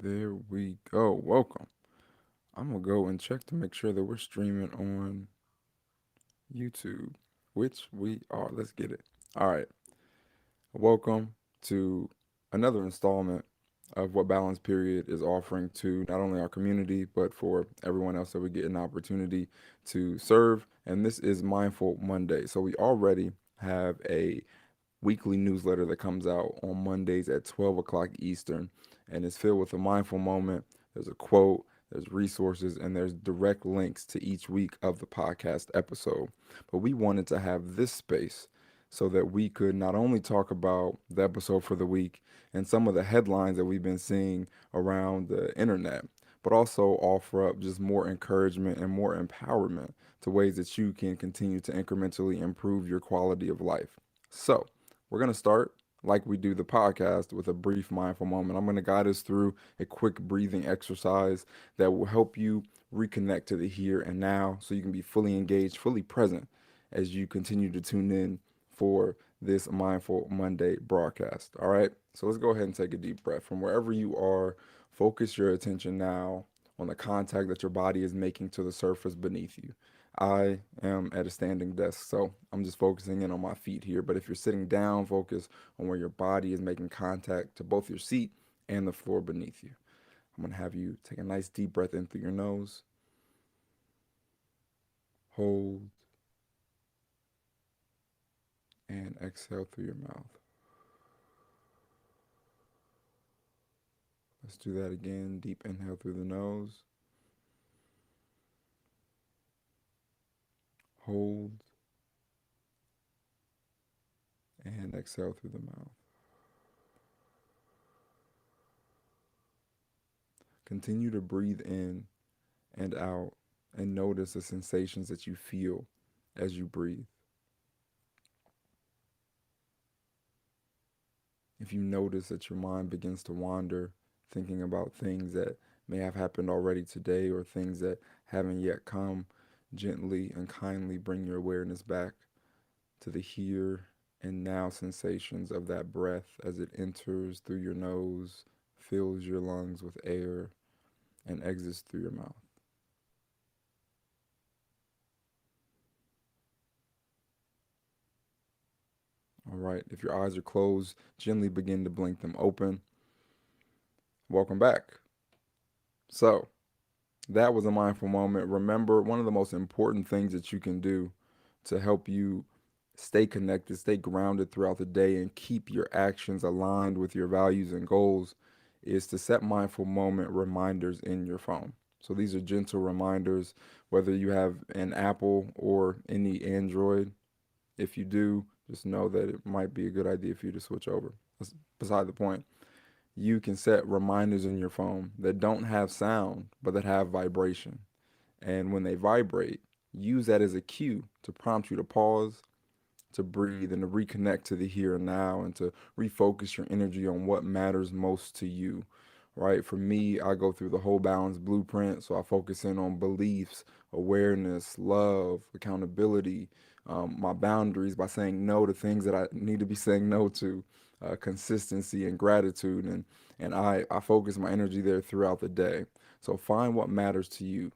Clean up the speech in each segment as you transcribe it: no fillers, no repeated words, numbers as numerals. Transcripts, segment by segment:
There we go. Welcome. I'm gonna go and check to make sure that we're streaming on YouTube, which we are. Let's get it. All right. Welcome to another installment of what Balance Period is offering to not only our community, but for everyone else that we get an opportunity to serve. And this is Mindful Monday. So we already have a weekly newsletter that comes out on Mondays at 12 o'clock Eastern, and it's filled with a mindful moment. There's a quote, there's resources, and there's direct links to each week of the podcast episode. But we wanted to have this space so that we could not only talk about the episode for the week and some of the headlines that we've been seeing around the internet, but also offer up just more encouragement and more empowerment to ways that you can continue to incrementally improve your quality of life. So, we're going to start like we do the podcast with a brief mindful moment. I'm going to guide us through a quick breathing exercise that will help you reconnect to the here and now so you can be fully engaged, fully present as you continue to tune in for this Mindful Monday broadcast. All right, so let's go ahead and take a deep breath. From wherever you are, focus your attention now on the contact that your body is making to the surface beneath you. I am at a standing desk, so I'm just focusing in on my feet here. But if you're sitting down, focus on where your body is making contact to both your seat and the floor beneath you. I'm going to have you take a nice deep breath in through your nose, hold, and exhale through your mouth. Let's do that again. Deep inhale through the nose, hold, and exhale through the mouth. Continue to breathe in and out and notice the sensations that you feel as you breathe. If you notice that your mind begins to wander, thinking about things that may have happened already today or things that haven't yet come, gently and kindly bring your awareness back to the here and now sensations of that breath as it enters through your nose, fills your lungs with air, and exits through your mouth. All right, if your eyes are closed, gently begin to blink them open. Welcome back. So, that was a mindful moment. Remember, one of the most important things that you can do to help you stay connected, stay grounded throughout the day, and keep your actions aligned with your values and goals is to set mindful moment reminders in your phone. So these are gentle reminders, whether you have an Apple or any Android. If you do, just know that it might be a good idea for you to switch over. That's beside the point. You can set reminders in your phone that don't have sound, but that have vibration. And when they vibrate, use that as a cue to prompt you to pause, to breathe, and to reconnect to the here and now, and to refocus your energy on what matters most to you. Right? For me, I go through the whole balance blueprint. So I focus in on beliefs, awareness, love, accountability, my boundaries by saying no to things that I need to be saying no to, consistency and gratitude. And I focus my energy there throughout the day. So find what matters to you.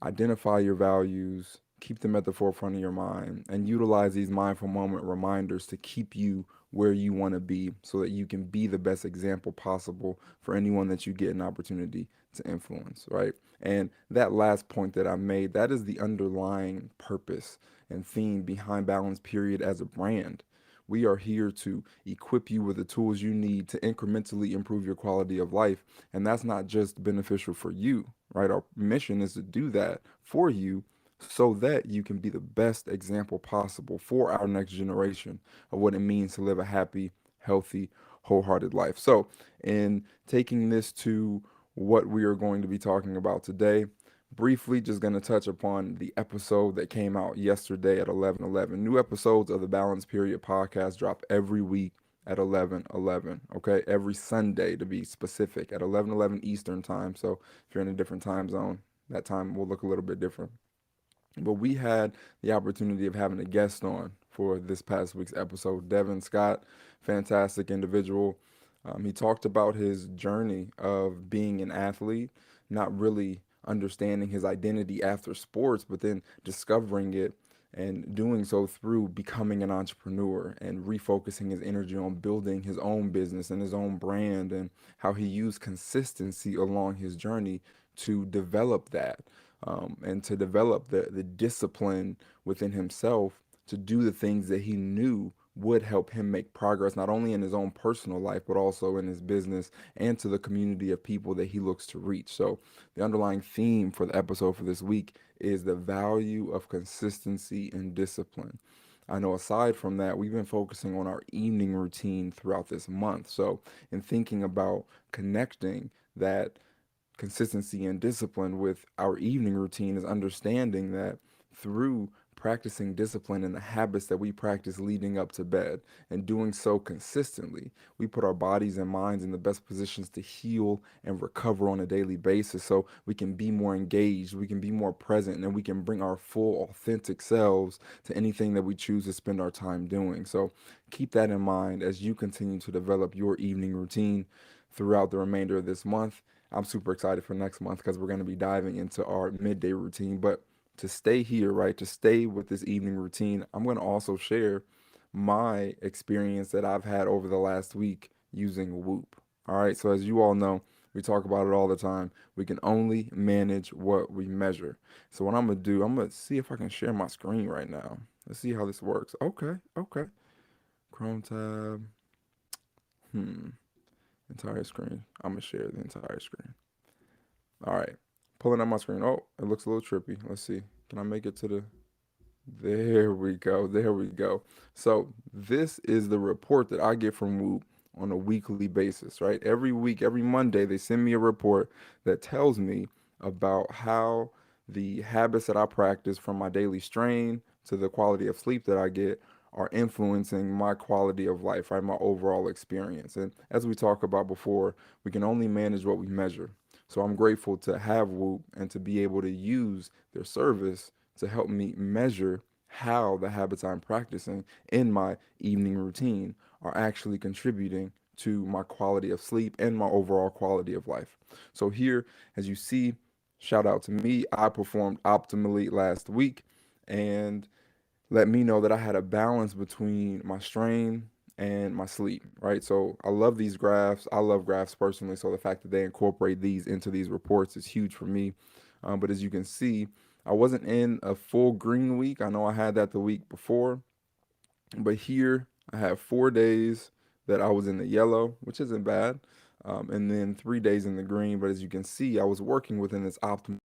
Identify your values, keep them at the forefront of your mind, and utilize these mindful moment reminders to keep you where you want to be so that you can be the best example possible for anyone that you get an opportunity to influence, right? And that last point that I made, that is the underlying purpose and theme behind Balance Period as a brand. We are here to equip you with the tools you need to incrementally improve your quality of life. And that's not just beneficial for you, right? Our mission is to do that for you so that you can be the best example possible for our next generation of what it means to live a happy, healthy, wholehearted life. So, in taking this to what we are going to be talking about today, briefly just going to touch upon the episode that came out yesterday at 11:11. New episodes of the Balance Period podcast drop every week at 11:11. Okay, every Sunday to be specific at 11:11 Eastern time. So if you're in a different time zone, that time will look a little bit different. But we had the opportunity of having a guest on for this past week's episode, Devin Scott, fantastic individual. He talked about his journey of being an athlete, not really understanding his identity after sports, but then discovering it and doing so through becoming an entrepreneur and refocusing his energy on building his own business and his own brand, and how he used consistency along his journey to develop that, and to develop the discipline within himself to do the things that he knew would help him make progress, not only in his own personal life, but also in his business and to the community of people that he looks to reach. So, the underlying theme for the episode for this week is the value of consistency and discipline. I know aside from that, we've been focusing on our evening routine throughout this month. So, in thinking about connecting that consistency and discipline with our evening routine, is understanding that through practicing discipline and the habits that we practice leading up to bed and doing so consistently, we put our bodies and minds in the best positions to heal and recover on a daily basis so we can be more engaged, we can be more present, and we can bring our full authentic selves to anything that we choose to spend our time doing. So keep that in mind as you continue to develop your evening routine throughout the remainder of this month. I'm super excited for next month because we're going to be diving into our midday routine. But to stay here, right, to stay with this evening routine, I'm going to also share my experience that I've had over the last week using Whoop. All right, so as you all know, we talk about it all the time. We can only manage what we measure. So what I'm going to do, I'm going to see if I can share my screen right now. Let's see how this works. Okay, okay. Chrome tab. Hmm. Entire screen. I'm going to share the entire screen. All right. Pulling up my screen. Oh, it looks a little trippy. Let's see. Can I make it to the. There we go. There we go. So, this is the report that I get from Whoop on a weekly basis, right? Every week, every Monday, they send me a report that tells me about how the habits that I practice, from my daily strain to the quality of sleep that I get, are influencing my quality of life, right? My overall experience. And as we talked about before, we can only manage what we measure. So I'm grateful to have Whoop and to be able to use their service to help me measure how the habits I'm practicing in my evening routine are actually contributing to my quality of sleep and my overall quality of life. So here, as you see, shout out to me. I performed optimally last week, and let me know that I had a balance between my strain and my sleep, right? So I love these graphs. I love graphs personally. So the fact that they incorporate these into these reports is huge for me. But as you can see, I wasn't in a full green week. I know I had that the week before, but here I have 4 days that I was in the yellow, which isn't bad, and then 3 days in the green. But as you can see, I was working within this optimal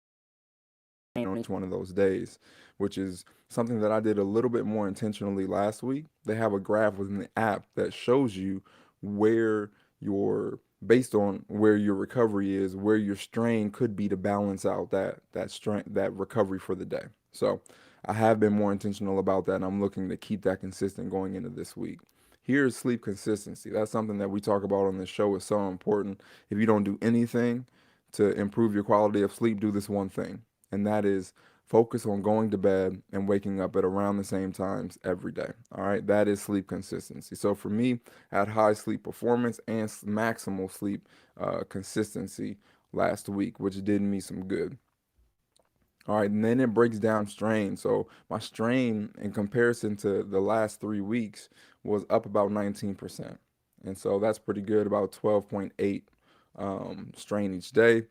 on each one of those days, which is something that I did a little bit more intentionally last week. They have a graph within the app that shows you where your based on where your recovery is, where your strain could be to balance out that strength, that recovery for the day. So I have been more intentional about that, and I'm looking to keep that consistent going into this week. Here's sleep consistency. That's something that we talk about on this show. Is so important. If you don't do anything to improve your quality of sleep, do this one thing, and that is focus on going to bed and waking up at around the same times every day. All right, that is sleep consistency. So for me, I had high sleep performance and maximal sleep consistency last week, which did me some good. All right, and then it breaks down strain. So my strain in comparison to the last 3 weeks was up about 19%. And so that's pretty good, about 12.8 strain each day.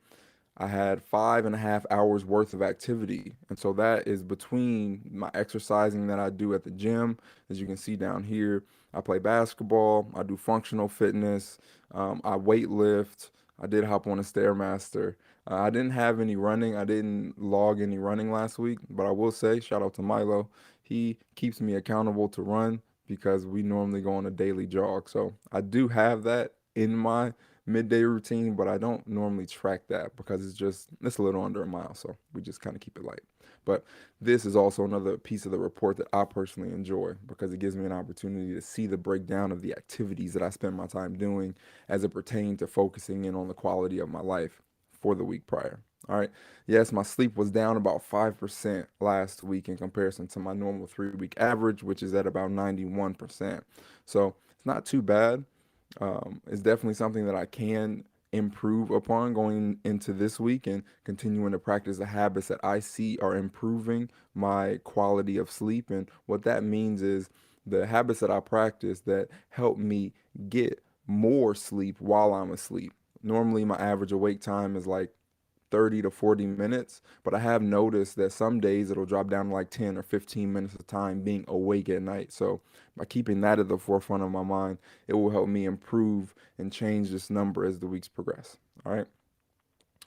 I had 5.5 hours worth of activity. And so that is between my exercising that I do at the gym. As you can see down here, I play basketball, I do functional fitness, I weight lift, I did hop on a Stairmaster. I didn't have any running. I didn't log any running last week, but I will say, shout out to Milo. He keeps me accountable to run because we normally go on a daily jog. So I do have that in my midday routine, but I don't normally track that because it's a little under a mile, so we just kind of keep it light. But this is also another piece of the report that I personally enjoy because it gives me an opportunity to see the breakdown of the activities that I spend my time doing as it pertains to focusing in on the quality of my life for the week prior. All right. Yes, my sleep was down about 5% last week in comparison to my normal 3 week average, which is at about 91%. So it's not too bad, It's definitely something that I can improve upon going into this week and continuing to practice the habits that I see are improving my quality of sleep. And what that means is the habits that I practice that help me get more sleep while I'm asleep. Normally, my average awake time is like 30 to 40 minutes, but I have noticed that some days it'll drop down to like 10 or 15 minutes of time being awake at night. So by keeping that at the forefront of my mind, it will help me improve and change this number as the weeks progress. All right.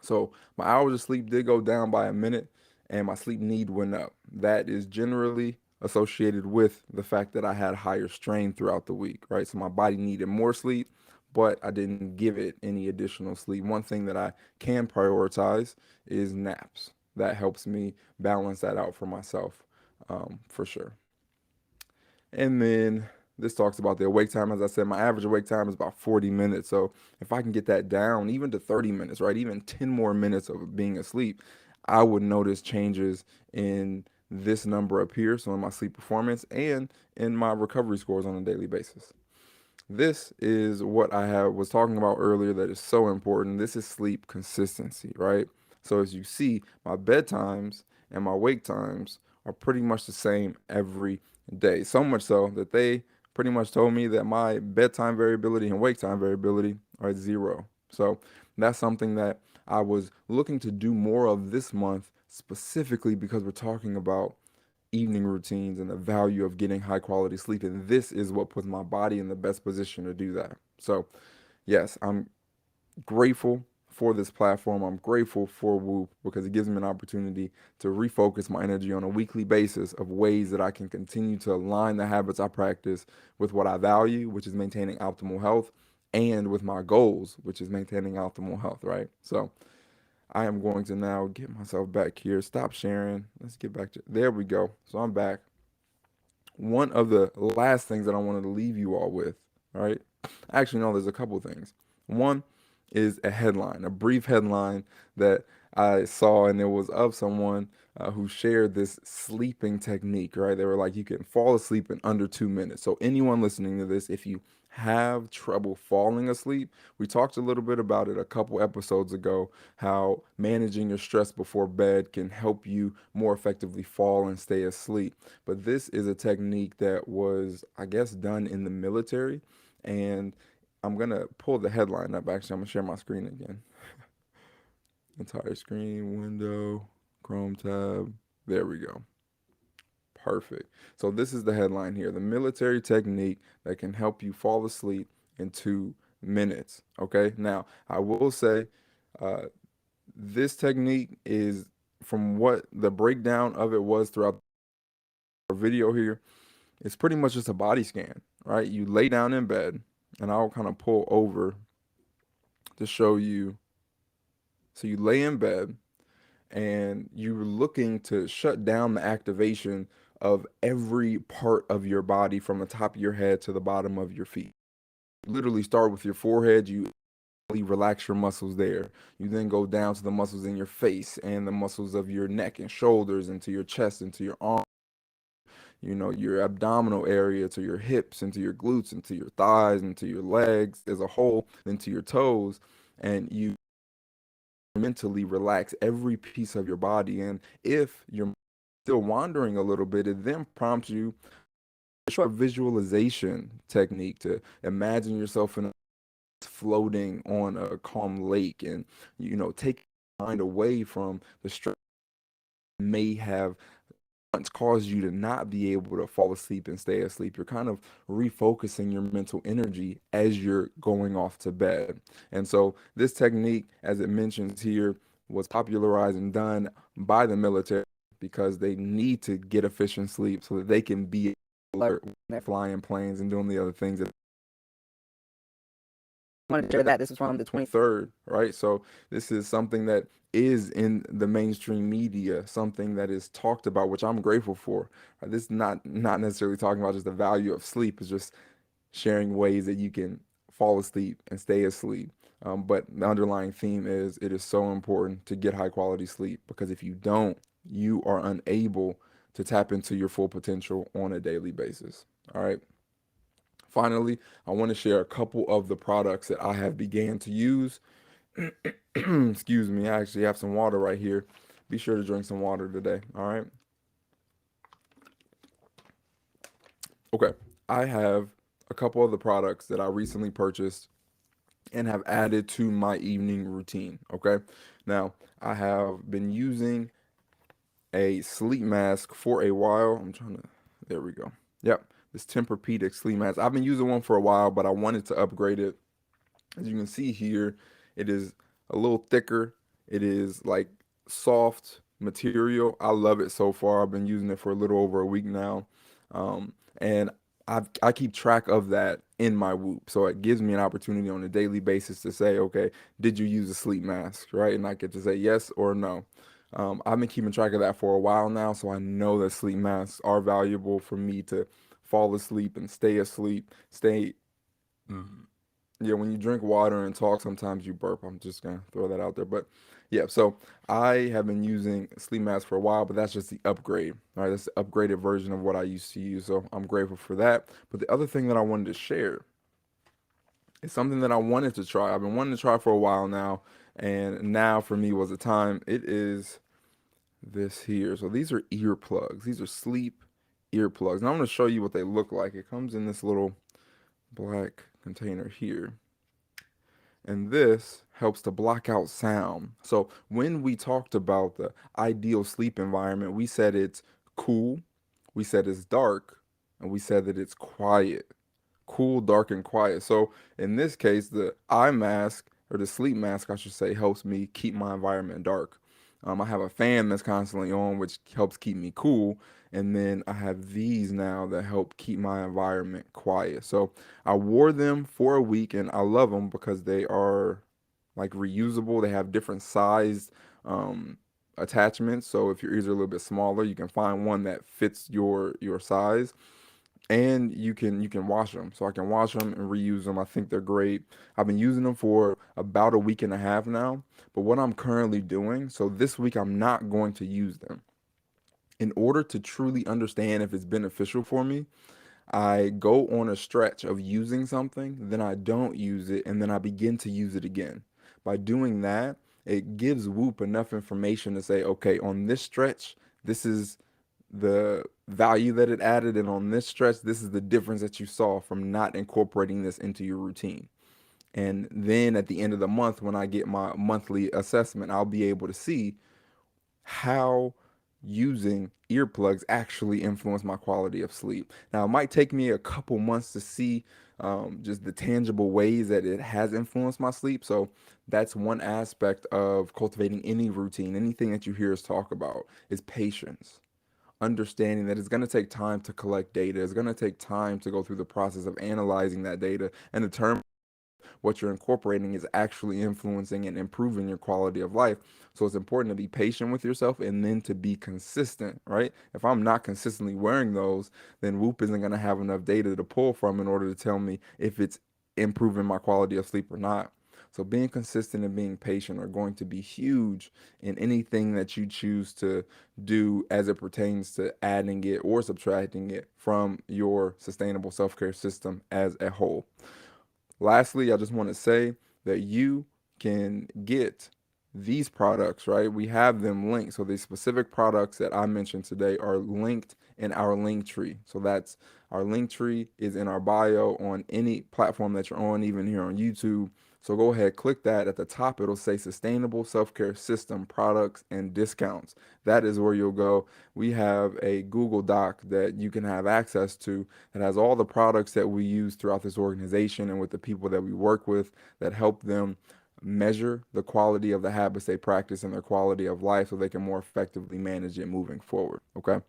So my hours of sleep did go down by a minute and my sleep need went up. That is generally associated with the fact that I had higher strain throughout the week, right? So my body needed more sleep, but I didn't give it any additional sleep. One thing that I can prioritize is naps. That helps me balance that out for myself, for sure. And then this talks about the awake time. As I said, my average awake time is about 40 minutes. So if I can get that down even to 30 minutes, right, even 10 more minutes of being asleep, I would notice changes in this number up here. So in my sleep performance and in my recovery scores on a daily basis. This is what was talking about earlier that is so important. This is sleep consistency, right? So as you see, my bedtimes and my wake times are pretty much the same every day. So much so that they pretty much told me that my bedtime variability and wake time variability are at zero. So that's something that I was looking to do more of this month, specifically because we're talking about evening routines and the value of getting high quality sleep. And this is what puts my body in the best position to do that. So, yes, I'm grateful for this platform. I'm grateful for Whoop because it gives me an opportunity to refocus my energy on a weekly basis of ways that I can continue to align the habits I practice with what I value, which is maintaining optimal health, and with my goals, which is maintaining optimal health, right? So, I am going to now get myself back here. Stop sharing. Let's get back to there we go. So I'm back. One of the last things that I wanted to leave you all with, right? Actually, no, there's a couple things. One is a headline, a brief headline that I saw, and it was of someone who shared this sleeping technique, right? They were like, you can fall asleep in under 2 minutes. So, anyone listening to this, if you have trouble falling asleep, we talked a little bit about it a couple episodes ago, how managing your stress before bed can help you more effectively fall and stay asleep. But this is a technique that was, I guess, done in the military. And I'm going to pull the headline up. Actually, I'm going to share my screen again. Entire screen, window, Chrome tab. There we go. Perfect. So this is the headline here. The military technique that can help you fall asleep in 2 minutes. Okay. Now, I will say uh, this technique is, from what the breakdown of it was throughout our video here, it's pretty much just a body scan, right? You lay down in bed, and I'll kind of pull over to show you. So you lay in bed and you're looking to shut down the activation of every part of your body from the top of your head to the bottom of your feet. You literally start with your forehead, you relax your muscles there. You then go down to the muscles in your face and the muscles of your neck and shoulders, into your chest, into your arms, your abdominal area, to your hips, into your glutes, into your thighs, into your legs as a whole, into your toes. And you mentally relax every piece of your body. And if you're still wandering a little bit, it then prompts you a short visualization technique to imagine yourself in floating on a calm lake, and take your mind away from the stress that may have once caused you to not be able to fall asleep and stay asleep. You're kind of refocusing your mental energy as you're going off to bed. And so this technique, as it mentions here, was popularized and done by the military because they need to get efficient sleep so that they can be alert when they're flying planes and doing the other things that wanted to share that. This is from the 23rd, right? So this is something that is in the mainstream media, something that is talked about, which I'm grateful for. This is not necessarily talking about just the value of sleep, it's just sharing ways that you can fall asleep and stay asleep. But the underlying theme is it is so important to get high quality sleep, because if you don't, you are unable to tap into your full potential on a daily basis. All right. Finally, I want to share a couple of the products that I have began to use. Excuse me, I actually have some water right here. Be sure to drink some water today. All right. Okay. I have a couple of the products that I recently purchased and have added to my evening routine. Okay. Now, I have been using a sleep mask for a while. I'm trying to, there we go. Yep. This Tempur-Pedic sleep mask. I've been using one for a while, but I wanted to upgrade it. As you can see here, it is a little thicker. It is like soft material. I love it so far. I've been using it for a little over a week now. And I keep track of that in my Whoop. So it gives me an opportunity on a daily basis to say, okay, did you use a sleep mask, right? And I get to say yes or no. I've been keeping track of that for a while now, so I know that sleep masks are valuable for me to fall asleep and stay asleep, stay yeah, when you drink water and talk, sometimes you burp. I'm just gonna throw that out there. But yeah, so I have been using sleep masks for a while, but that's just the upgrade. All right, that's the upgraded version of what I used to use. So I'm grateful for that. But the other thing that I wanted to share is something that I wanted to try. I've been wanting to try for a while now, and now for me was the time. It is this here. So these are earplugs. These are sleep earplugs. And I'm gonna show you what they look like. It comes in this little black container here. And this helps to block out sound. So when we talked about the ideal sleep environment, we said it's cool, we said it's dark, and we said that it's quiet. Cool, dark, and quiet. So in this case, the eye mask, or the sleep mask, I should say, helps me keep my environment dark. I have a fan that's constantly on, which helps keep me cool. And then I have these now that help keep my environment quiet. So I wore them for a week and I love them because they are like reusable. They have different sized attachments. So if your ears are a little bit smaller, you can find one that fits your size, and you can wash them. So I can wash them and reuse them. I think they're great. I've been using them for about a week and a half now. But what I'm currently doing, so this week I'm not going to use them. In order to truly understand if it's beneficial for me, I go on a stretch of using something, then I don't use it, and then I begin to use it again. By doing that, it gives Whoop enough information to say, okay, on this stretch, this is the value that it added, and on this stretch, this is the difference that you saw from not incorporating this into your routine. And then at the end of the month, when I get my monthly assessment, I'll be able to see how using earplugs actually influence my quality of sleep. Now, it might take me a couple months to see just the tangible ways that it has influenced my sleep. So that's one aspect of cultivating any routine. Anything that you hear us talk about is patience, understanding that it's going to take time to collect data. It's going to take time to go through the process of analyzing that data and determine what you're incorporating is actually influencing and improving your quality of life. So it's important to be patient with yourself and then to be consistent, right? If I'm not consistently wearing those, then Whoop isn't going to have enough data to pull from in order to tell me if it's improving my quality of sleep or not. So being consistent and being patient are going to be huge in anything that you choose to do as it pertains to adding it or subtracting it from your sustainable self-care system as a whole. Lastly, I just want to say that you can get these products, right? We have them linked. So the specific products that I mentioned today are linked in our link tree. So that's our link tree is in our bio on any platform that you're on, even here on YouTube. So go ahead, click that. At the top, it'll say Sustainable Self-Care System Products and Discounts. That is where you'll go. We have a Google Doc that you can have access to that has all the products that we use throughout this organization and with the people that we work with that help them measure the quality of the habits they practice and their quality of life so they can more effectively manage it moving forward. Okay.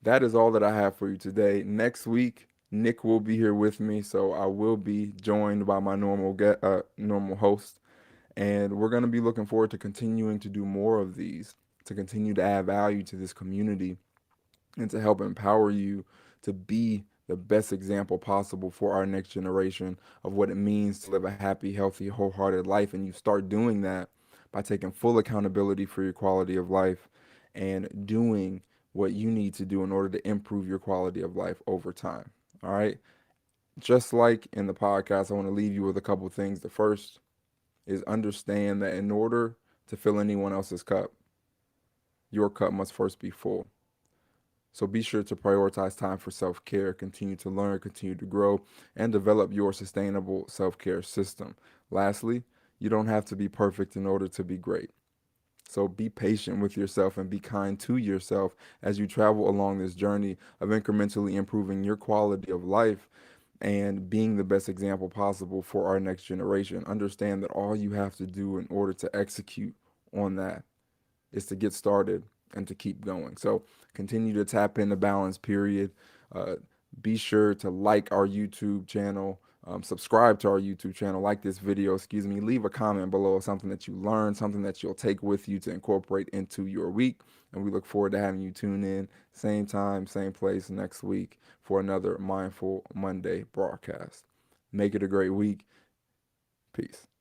That is all that I have for you today. Next week, Nick will be here with me, so I will be joined by my normal host, and we're going to be looking forward to continuing to do more of these, to continue to add value to this community, and to help empower you to be the best example possible for our next generation of what it means to live a happy, healthy, wholehearted life. And you start doing that by taking full accountability for your quality of life and doing what you need to do in order to improve your quality of life over time. All right. Just like in the podcast, I want to leave you with a couple things. The first is understand that in order to fill anyone else's cup, your cup must first be full. So be sure to prioritize time for self care, continue to learn, continue to grow, and develop your sustainable self care system. Lastly, you don't have to be perfect in order to be great. So be patient with yourself and be kind to yourself as you travel along this journey of incrementally improving your quality of life and being the best example possible for our next generation. Understand that all you have to do in order to execute on that is to get started and to keep going. So continue to tap into balance, period. Uh, be sure to like our YouTube channel, subscribe to our YouTube channel, like this video, excuse me, leave a comment below, something that you learned, something that you'll take with you to incorporate into your week. And we look forward to having you tune in, same time, same place next week for another Mindful Monday broadcast. Make it a great week. Peace.